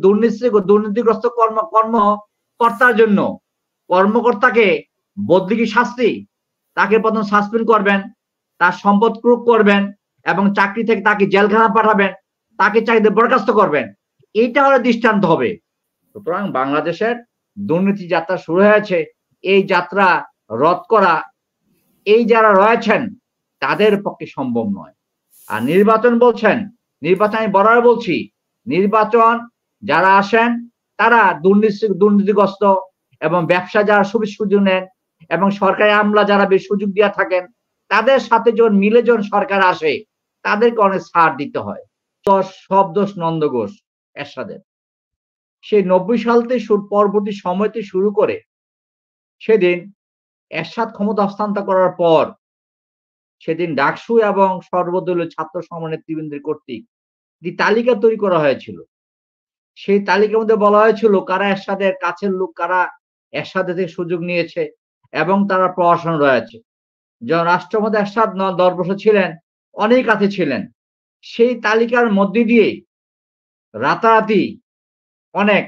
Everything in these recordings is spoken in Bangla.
দুর্নীতিগ্রস্ত কর্মকর্তার জন্য কর্মকর্তাকে বদলি কি শাস্তি? তাকে প্রথম সাসপেন্ড করবেন, তার সম্পদ ক্রোক করবেন এবং চাকরি থেকে তাকে জেলখানা পাঠাবেন, তাকে চাকরিতে বরখাস্ত করবেন। এইটা হলো দৃষ্টান্ত হবে। সুতরাং বাংলাদেশের দুর্নীতি যাত্রা শুরু হয়েছে, এই যাত্রা রদ করা এই যারা রয়েছেন তাদের পক্ষে সম্ভব নয়। আর নির্বাচন বলছেন, নির্বাচন আমি বরাবর বলছি, নির্বাচন যারা আসেন তারা দুর্নীতিগ্রস্ত এবং ব্যবসা যারা সুযোগ নেন এবং সরকারি আমলা যারা বেশ সুযোগ দিয়ে থাকেন তাদের সাথে যখন মিলে যখন সরকার আসে তাদেরকে অনেক ছাড় দিতে হয়। সব দোষ নন্দ ঘোষ এরশাদের। সেই 90 সাল থেকে পরবর্তী সময়তে শুরু করে সেদিন এরশাদ ক্ষমতা হস্তান্তর করার পর সেদিন ডাকসু এবং সর্বদলীয় ছাত্র সংগ্রাম নেতৃবৃন্দের কর্তৃক যে তালিকা তৈরি করা হয়েছিল, সেই তালিকার মধ্যে বলা হয়েছিল কারা এরশাদের কাছের লোক, কারা এরশাদের থেকে সুযোগ নিয়েছে এবং তারা প্রশাসন রয়েছে। যখন রাষ্ট্রপতি এরশাদ 10 বছর ছিলেন, অনেক কাছে ছিলেন, সেই তালিকার মধ্যে দিয়ে রাতারাতি অনেক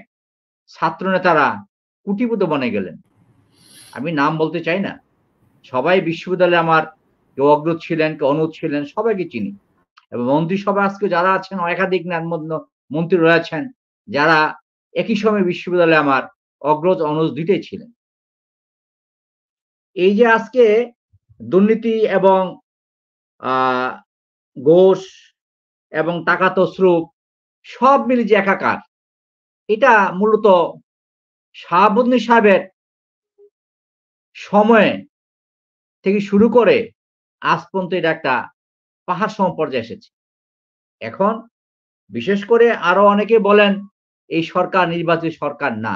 ছাত্র নেতারা কুটিপুত বনে গেলেন। আমি নাম বলতে চাই না, সবাই বিশ্ববিদ্যালয়ে আমার কেউ অগ্রজ ছিলেন, কেউ অনুজ ছিলেন, সবাইকে চিনি। এবং মন্ত্রিসভা আজকে যারা আছেন একাধিক মন্ত্রী রয়েছেন যারা একই সময় বিশ্ববিদ্যালয়ে আমার অগ্রজ অনুজ দুইটাই ছিলেন। এই যে আজকে দুর্নীতি এবং ঘোষ এবং টাকা তছরুপ সব মিলে যে একাকার, এটা মূলত শাহাবুদ্দিন সাহেবের সময়ে থেকে শুরু করে আজ পর্যন্ত এটা একটা পাহাড় সম পর্যায়ে এসেছে। এখন বিশেষ করে আরো অনেকে বলেন এই সরকার নির্বাচিত সরকার না।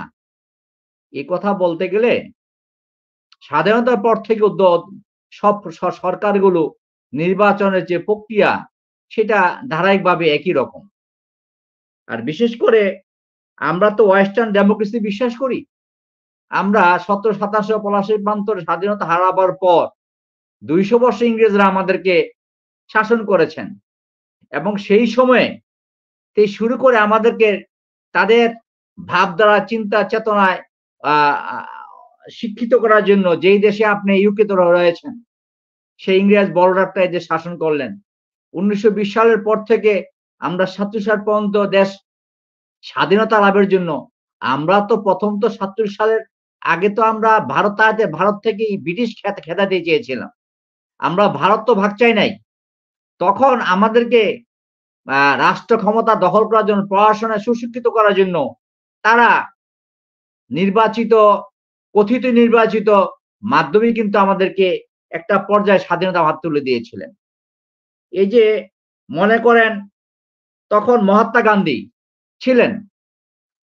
এই কথা বলতে গেলে স্বাধীনতার পর থেকে সব সরকারগুলো নির্বাচনের যে প্রক্রিয়া সেটা ধারাবাহিকভাবে একই রকম। আর বিশেষ করে আমরা তো ওয়েস্টার্ন ডেমোক্রেসি বিশ্বাস করি। আমরা 1787-85 স্বাধীনতা হারাবার পর 200 বছর ইংরেজরা আমাদেরকে শাসন করেছেন এবং সেই সময়ে থেকে শুরু করে আমাদেরকে তাদের ভাবধারা, চিন্তা চেতনায় শিক্ষিত করার জন্য যেই দেশে আপনি ইউকে তো রয়েছেন, সেই ইংরেজ বড়রাটা এই যে শাসন করলেন। 1920 সালের পর থেকে আমরা 47 সাল পর্যন্ত দেশ স্বাধীনতা লাভের জন্য আমরা তো প্রথম তো 47 সালের আগে তো আমরা ভারত থেকে ব্রিটিশ খেতাতে চেয়েছিলাম। আমরা ভারত তো ভাগ চাই নাই। তখন আমাদেরকে রাষ্ট্র ক্ষমতা দখল করার জন্য, পড়াশোনায় সুশিক্ষিত করার জন্য তারা কথিত নির্বাচিত মাধ্যমে কিন্তু আমাদেরকে একটা পর্যায়ে স্বাধীনতা হাত তুলে দিয়েছিলেন। এই যে মনে করেন তখন মহাত্মা গান্ধী ছিলেন,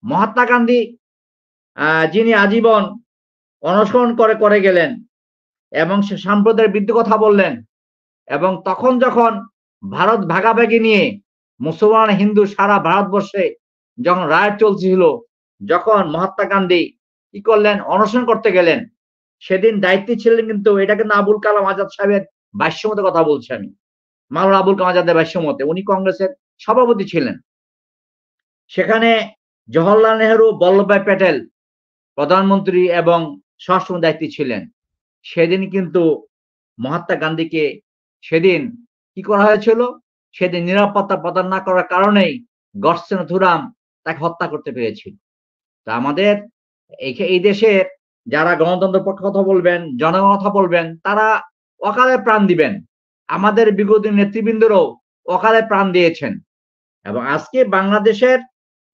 মহাত্মা গান্ধী যিনি আজীবন অনশন করে গেলেন এবং সে সাম্প্রদায়িক বিরুদ্ধে কথা বললেন এবং তখন যখন ভারত ভাগাভাগি নিয়ে মুসলমান হিন্দু সারা ভারতবর্ষে যখন রায় চলছিল, যখন মহাত্মা গান্ধী কি করলেন, অনশন করতে গেলেন, সেদিন দায়িত্বে ছিলেন কিন্তু এটা কিন্তু আবুল কালাম আজাদ সাহেবের ভাষ্যমতে কথা বলছি আমি, মাওলানা আবুল কালাম আজাদের ভাষ্যমতে, উনি কংগ্রেসের সভাপতি ছিলেন। সেখানে জওহরলাল নেহরু, বল্লভভাই প্যাটেল প্রধানমন্ত্রী এবং স্বরাষ্ট্র দায়িত্বে ছিলেন। সেদিন কিন্তু মহাত্মা গান্ধীকে সেদিন কি করা হয়েছিল, সেদিন নিরাপত্তা প্রদান না করার কারণেই গডসে নথুরাম তাকে হত্যা করতে পেরেছিল। তা আমাদের এই দেশের যারা গণতন্ত্রের পক্ষে কথা বলবেন, জনগণ কথা বলবেন, তারা অকালে প্রাণ দিবেন। আমাদের বিগত নেতৃবৃন্দরাও অকালে প্রাণ দিয়েছেন। এবং আজকে বাংলাদেশের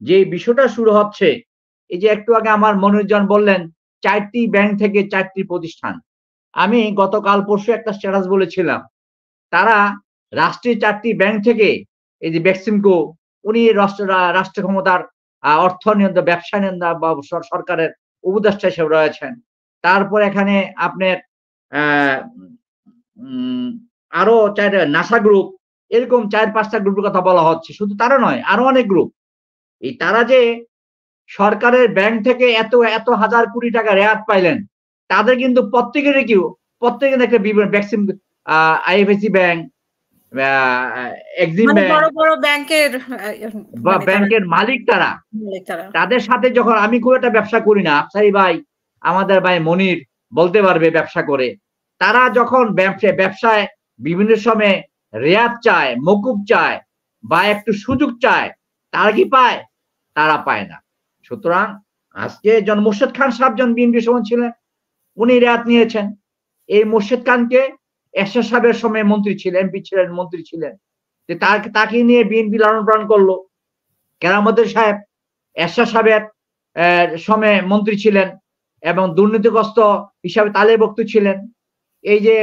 যে বিষয়টা শুরু হচ্ছে, এই যে একটু আগে আমার মনিরুজ্জান বললেন 4টি ব্যাংক থেকে 4টি প্রতিষ্ঠান, আমি গতকাল পরশু একটা স্ট্যাটাস বলেছিলাম, তারা রাষ্ট্রীয় 4টি ব্যাংক থেকে এই যে বেক্সিমকো, উনি রাষ্ট্র ক্ষমতার অর্থ নিয়ন্ত্রণ, ব্যবসা নিয়ন্ত্রণ বা সরকারের উপদেষ্টা হিসেবে রয়েছেন। তারপর এখানে আপনার আরো 4 নাসা গ্রুপ, এরকম 4-5টা গ্রুপের কথা বলা হচ্ছে। শুধু তারা নয়, আরো অনেক গ্রুপ। এই তারা যে সরকারের ব্যাংক থেকে এত হাজার কোটি টাকা রেয়াত পাইলেন, তাদের কিন্তু প্রত্যেকের একটা বিবরণ, বেক্সিম, আইএফআইসি ব্যাংক, এক্সিম মানে ব্যাংক বড় বড় ব্যাংকের বা ব্যাংকের মালিক তাদের সাথে যখন, আমি খুব একটা ব্যবসা করি না, আফসারি ভাই আমাদের ভাই মনির বলতে পারবে ব্যবসা করে, তারা যখন ব্যবসায় বিভিন্ন সময় রেয়াত চায়, মকুব চায় বা একটু সুযোগ চায়, তারা কি পায়? তারা পায় না। সুতরাং আজকে জন মোর্শেদ খান সাহেব জন বিএনপি সময় ছিলেন, উনি রেয়াত নিয়েছেন। এই মোর্শেদ খানকে এরশাদ সাহেবের সময় মন্ত্রী ছিলেন, এমপি ছিলেন, মন্ত্রী ছিলেন, যে তাকে নিয়ে বিএনপি লালন পালন করলো। কেরামতের সাহেব এরশাদ সাহেবের সময় মন্ত্রী ছিলেন এবং দুর্নীতিগ্রস্ত হিসাবে তালিকাভুক্ত ছিলেন। এই যে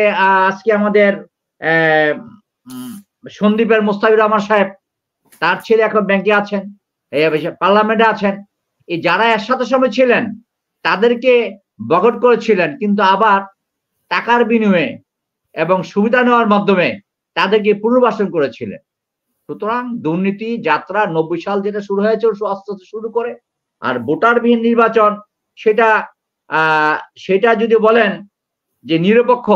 আজকে আমাদের সন্দীপের মোস্তাফিজুর রহমান সাহেব, তার ছেলে এখন ব্যাংকে আছেন, পার্লামেন্টে আছেন। এই যারা এরশাদের সময় ছিলেন তাদেরকে বয়কট করেছিলেন, কিন্তু আবার টাকার বিনিময়ে এবং সুবিধা নেওয়ার মাধ্যমে তাদেরকে পুনর্বাসন করেছিলেন। সুতরাং দুর্নীতি যাত্রা 90 সাল যেটা শুরু হয়েছে আস্তে আস্তে শুরু করে, আর ভোটারবিহীন নির্বাচন সেটা যদি বলেন যে নিরপেক্ষ,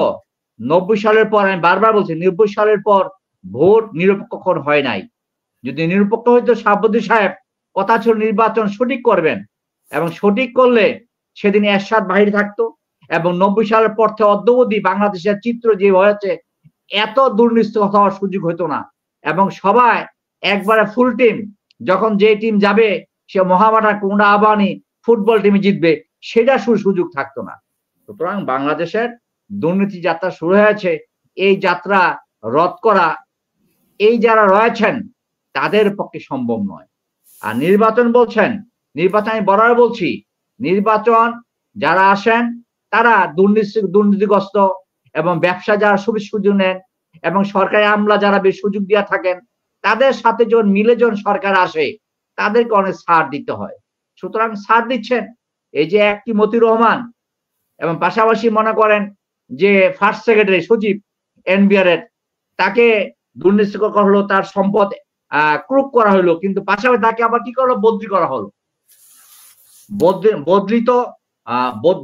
90 সালের পর, আমি বারবার বলছি 90 সালের পর ভোট নিরপেক্ষ হয় নাই। যদি নিরপেক্ষ হইতো, শাহাবুদ্দিন সাহেব কথা ছিল নির্বাচন সঠিক করবেন, এবং সঠিক করলে সেদিন এরশাদ বাহিরে থাকতো, এবং 90 সালের পর থেকে অদ্যাবধি বাংলাদেশের চিত্র যে হয়েছে, এত দুর্নীতি হওয়ার সুযোগ হতো না। এবং সবাই একবারে ফুল টিম, যখন যে টিম যাবে সে মহামারা কোনটা আবানি ফুটবল টিমে জিতবে, সেটা সুযোগ থাকতো না। সুতরাং বাংলাদেশের দুর্নীতি যাত্রা শুরু হয়েছে, এই যাত্রা রদ করা এই যারা রয়েছেন তাদের পক্ষে সম্ভব নয়। আর নির্বাচন বলছেন, নির্বাচন আমি বরাবর বলছি, নির্বাচন যারা আসেন তারা দুর্নীতিগ্রস্ত এবং ব্যবসা যারা সুযোগ নেন এবং সরকারি আমলা যারা বেশ সুযোগ দিয়া থাকেন, তাদের সাথে যখন মিলে যখন সরকার আসে তাদেরকে অনেক ছাড় দিতে হয়। সুতরাং ছাড় দিচ্ছেন এই যে একটি মতিউর রহমান, এবং পাশাপাশি মনে করেন যে ফার্স্ট সেক্রেটারি সচিব এনবিআর এর, তাকে দুর্নীতি করা হলো, তার সম্পদ ক্রুক করা হলো, কিন্তু পাশাপাশি তাকে আবার কি করলো, বদলি করা হলো।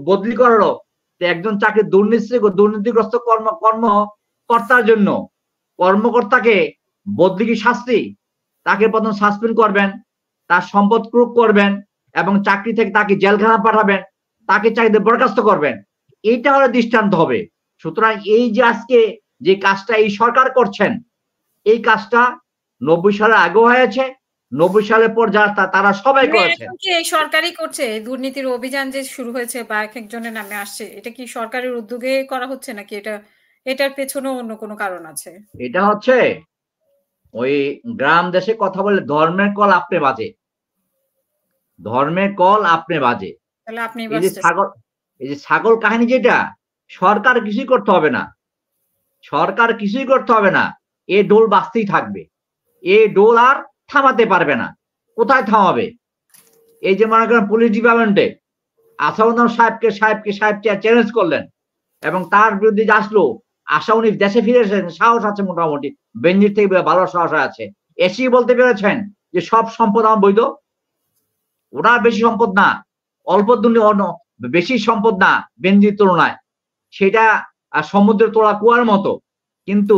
বদলি করা হলো একজন চাকরি দুর্নীতিগ্রস্ত কর্মকর্তার জন্য। কর্মকর্তাকে বদলি কি শাস্তি? তাকে প্রথম সাসপেন্ড করবেন, তার সম্পদ ক্রুক করবেন এবং চাকরি থেকে তাকে জেলখানা পাঠাবেন, তাকে চাকরিতে বরখাস্ত করবেন। এইটা হলো দৃষ্টান্ত হবে। সুতরাং এই যে আজকে যে কাজটা এই সরকার করছেন, এই কাজটা 90 সালের আগেও হয়েছে, 90 সালের পর যারা তারা সবাই করেছে। এই সরকারই করছে দুর্নীতির অভিযান যে শুরু হয়েছে বা এক একজনের নামে আসছে, এটা কি সরকারের উদ্যোগে করা হচ্ছে নাকি এটার পেছনেও অন্য কোনো কারণ আছে? এটা হচ্ছে ওই গ্রাম দেশে কথা বলে, ধর্মের কল আপনি বাজে, ধর্মের কল আপনি বাজে। তাহলে আপনি এই যে ছাগল কাহিনী, যেটা সরকার কিছুই করতে হবে না, সরকার কিছুই করতে হবে না, এ ডোল বাজতেই থাকবে, এ ডোল আর থামাতে পারবে না। কোথায় থামাবে? এই যে মনে করেন পুলিশ ডিপার্টমেন্টে আসাউদ্দিন সাহেবকে চ্যালেঞ্জ করলেন এবং তার বিরুদ্ধে যে আসলো, আশা উনি দেশে ফিরে এসেছেন, সাহস আছে মোটামুটি, বেঞ্জির থেকে ভালো সাহস আছে, এসি বলতে পেরেছেন যে সব সম্পদ আমার বৈধ। ওনার বেশি সম্পদ না, অল্প বেশি সম্পদ না বেঞ্জির তুলনায়, সেটা সমুদ্রের তোলা কুয়ার মতো। কিন্তু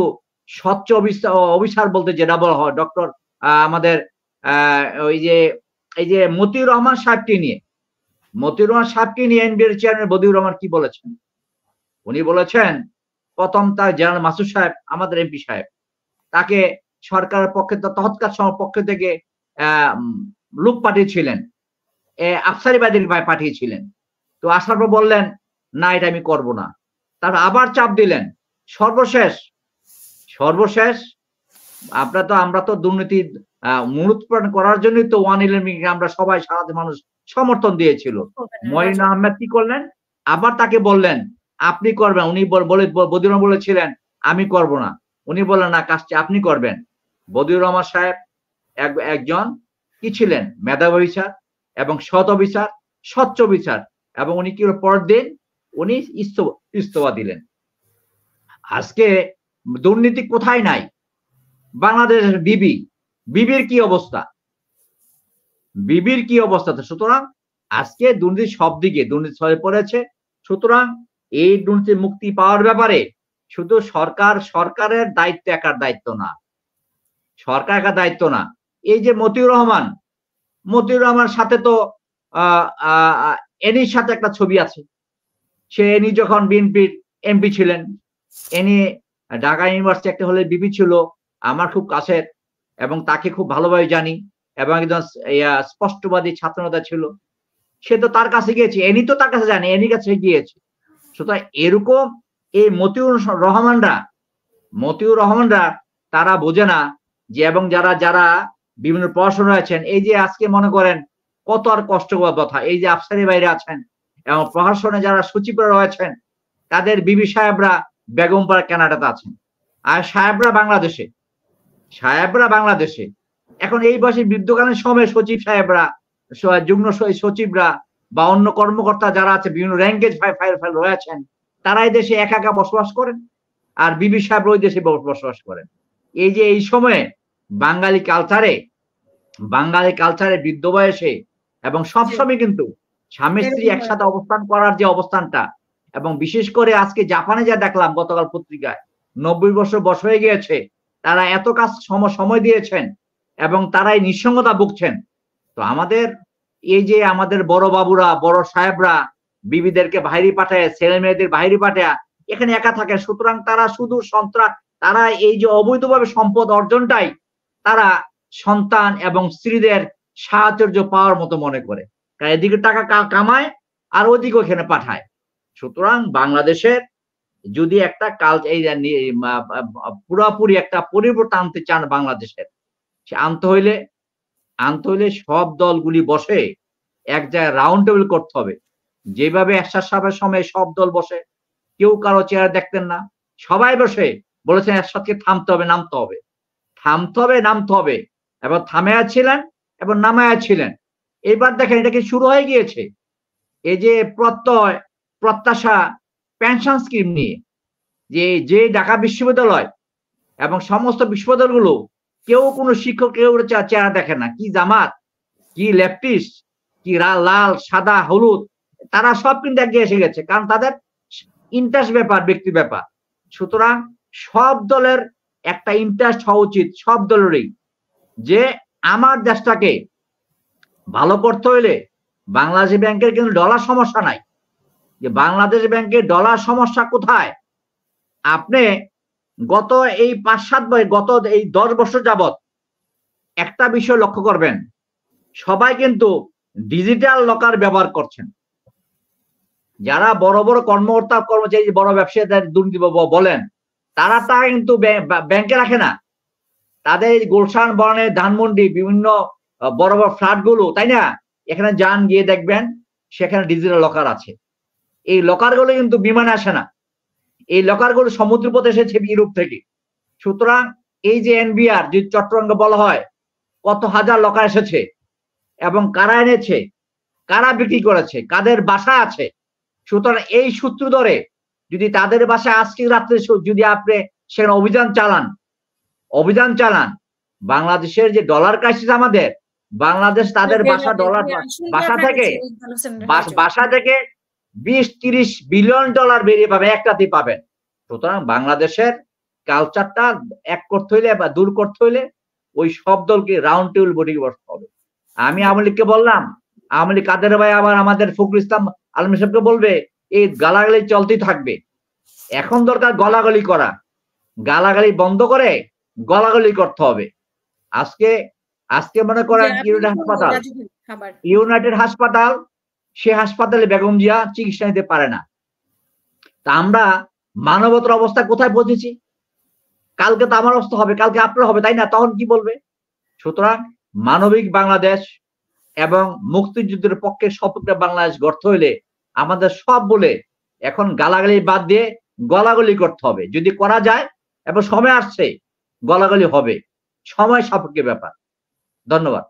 স্বচ্ছ অবিচার বলতে যেটা বলা হয়, ডক্টর আমাদের এই যে মতিউর রহমান সাহেবকে নিয়ে, এনবিআর চেয়ারম্যান বদিউর রহমান কি বলেছেন? উনি বলেছেন, প্রথম তার জেনারেল মাসুদ সাহেব, আমাদের এমপি সাহেব, তাকে সরকারের পক্ষে, তৎকাল পক্ষ থেকে লোক পাঠিয়েছিলেন, আফসারি বাদের পাঠিয়েছিলেন। তো আসার পর বললেন না, এটা আমি করব না। তারপর আবার চাপ দিলেন। সর্বশেষ আমরা তো দুর্নীতি মূলোৎপাটন করার জন্যই তো 111 আমরা সবাই, সারা মানুষ সমর্থন দিয়েছিল। মঈন আহমেদ কি করলেন? আবার তাকে বললেন আপনি করবেন। উনি বদিউর রহমান বলেছিলেন আমি করব না, উনি বললেন না, কাজটা আপনি করবেন। বদিউর রহমান সাহেব একজন কি ছিলেন? মেধাবী অফিসার এবং সৎ অফিসার, স্বচ্ছ বিচার, এবং উনি কি পরের দিন উনি ইস্তফা দিলেন। আজকে দুর্নীতি কোথায় নাই? বাংলাদেশের বিবির কি অবস্থা, সুতরাং আজকে দুর্নীতি সব দিকে দুর্নীতি ছড়িয়ে পড়েছে। সুতরাং এই দুর্নীতি মুক্তি পাওয়ার ব্যাপারে শুধু সরকারের দায়িত্ব একার দায়িত্ব না, সরকার একার দায়িত্ব না। এই যে মতিউর রহমান সাথে তো এনির সাথে একটা ছবি আছে। সে এনি যখন বিএনপির এমপি ছিলেন, এনি ঢাকা ইউনিভার্সিটি একটা হলে বিপি ছিল, আমার খুব কাছের এবং তাকে খুব ভালোভাবে জানি এবং একজন স্পষ্টবাদী ছাত্রনেতা ছিল। সে তো তার কাছে গিয়েছে, এনি তো তার কাছে জানি, এনির কাছে গিয়েছে। সুতরাং এরকম এই মতিউর রহমানরা তারা বোঝে না যে, এবং যারা বিভিন্ন পড়াশোনা আছেন, এই যে আজকে মনে করেন কত আর কষ্টকর কথা, এই যে আফসারি বাইরে আছেন এবং প্রশাসনে যারা সচিবরা রয়েছেন, তাদের বিবি সাহেবরা বেগমপাড়া কানাডাতে আছেন, আর সাহেবরা বাংলাদেশে। এখন এই বয়সে বৃদ্ধকালীন সময়ে সচিব সাহেবরা, যুগ্ম সচিবরা বা অন্য কর্মকর্তা যারা আছে বিভিন্ন র্যাঙ্কেজ ফাইল রয়েছেন, তারা এই দেশে একা বসবাস করেন, আর বিবি সাহেব ওই দেশে বসবাস করেন। এই যে এই সময়ে বাঙালি কালচারে বৃদ্ধ বয়সে এবং সবসময় কিন্তু স্বামী স্ত্রী একসাথে অবস্থান করার যে অবস্থানটা, এবং বিশেষ করে আজকে জাপানে যা দেখলাম গতকাল পত্রিকায়, 90 বছর বয়স হয়ে গিয়েছে, তারা এত কাজ সময় দিয়েছেন এবং তারাই নিঃসঙ্গতা ভুগছেন। তো আমাদের এই যে আমাদের বড় বাবুরা, বড় সাহেবরা বিবিদেরকে বাইরে পাঠায়, ছেলে মেয়েদের বাইরে পাঠায় এখানে একা থাকে। সুতরাং তারা শুধু তারা এই যে অবৈধভাবে সম্পদ অর্জনটাই তারা সন্তান এবং স্ত্রীদের সাহায্য পাওয়ার মতো মনে করে, কারণ এদিকে টাকা কামায় আর ওদিকে ওখানে পাঠায়। সুতরাং বাংলাদেশের যদি একটা পুরাপুরি একটা পরিবর্তন আনতে চান বাংলাদেশের, সে আনতে হইলে সব দলগুলি বসে এক জায়গায় রাউন্ড টেবিল করতে হবে। যেভাবে এরশাদ সাহেবের সময় সব দল বসে, কেউ কারো চেহারা দেখতেন না, সবাই বসে বলেছেন এরশাদকে থামতে হবে, নামতে হবে এবং থামেয়া ছিলেন এবং নামায়া ছিলেন। এবার দেখেন এটা কি শুরু হয়ে গিয়েছে, এই যে প্রত্যাশা পেনশন স্কিম নিয়ে, যে ঢাকা বিশ্ববিদ্যালয় এবং সমস্ত বিশ্ববিদ্যালয়গুলো কেউ কোনো শিক্ষক কেউ চেহারা দেখে না, কি জামাত, কি লেফটিস্ট, কি লাল সাদা হলুদ, তারা সব কিন্তু একদিকে এসে গেছে, কারণ তাদের ইন্টারেস্ট ব্যাপার, ব্যক্তি ব্যাপার। সুতরাং সব দলের একটা ইন্টারেস্ট হওয়া উচিত, সব দলেরই, যে আমার দেশটাকে ভালো করতে হইলে বাংলাদেশ ব্যাংকের কিন্তু ডলার সমস্যা নাই, যে বাংলাদেশ ব্যাংকের ডলার সমস্যা কোথায়? আপনি গত এই 5-7 বছর, গত এই 10 বছর যাবত একটা বিষয় লক্ষ্য করবেন, সবাই কিন্তু ডিজিটাল লকার ব্যবহার করছেন। যারা বড় বড় কর্মচারী, বড় ব্যবসায়ীদের দুর্নীতি বলেন, তারা কিন্তু ব্যাংকে রাখে না, তাদের গুলশান, বনানী, ধানমন্ডি বিভিন্ন বড় বড় ফ্ল্যাট গুলো, তাই না, এখানে যান গিয়ে দেখবেন সেখানে ডিজিটাল লকার আছে। এই লকার গুলো কিন্তু বিমানে আসে না, এই লকার গুলো সমুদ্রপথে এসেছে ইউরোপ থেকে। সুতরাং এই যে এনবিআর যে চট্টগ্রামকে বলা হয়, কত হাজার লকার এসেছে এবং কারা এনেছে, কারা বিক্রি করেছে, কাদের বাসা আছে। সুতরাং এই সূত্র ধরে যদি তাদের বাসায় আজকে রাত্রে যদি আপনি সেখানে অভিযান চালান, বাংলাদেশের যে ডলার ক্রাইসিস, আমাদের বাংলাদেশ তাদের বাসা থেকে 20-30 বিলিয়ন ডলার বেরিয়ে পাবে, একটাতেই পাবেন। সুতরাং বাংলাদেশের কালচারটা এক করতে হইলে বা দূর করতে হইলে ওই সব দলকে রাউন্ড টেবিল বসে বসতে হবে। আমি আওয়ামী লীগকে বললাম, আওয়ামী লীগ কাদের ভাই আবার আমাদের ফখরুল ইসলাম আলম সাহেবকে বলবে এই গালাগালি চলতেই থাকবে। এখন দরকার গলাগলি করা, গালাগালি বন্ধ করে গলাগলি করতে হবে। আজকে মনে করেন ইউনাইটেড হাসপাতাল, সে হাসপাতালে বেগম জিয়া চিকিৎসা নিতে পারে না। তা আমরা মানবতার অবস্থা কোথায় পৌঁছেছি? কালকে তো আমার অবস্থা হবে, কালকে আপনার হবে, তাই না? তখন কি বলবে? সুতরাং মানবিক বাংলাদেশ এবং মুক্তিযুদ্ধের পক্ষে সপক্ষে বাংলাদেশ গড়তে হইলে আমাদের সব বলে এখন গালাগালি বাদ দিয়ে গলাগলি করতে হবে। যদি করা যায়, এবং সময় আসছে, গলাগলি হবে, সময় সাপেক্ষ ব্যাপার। ধন্যবাদ।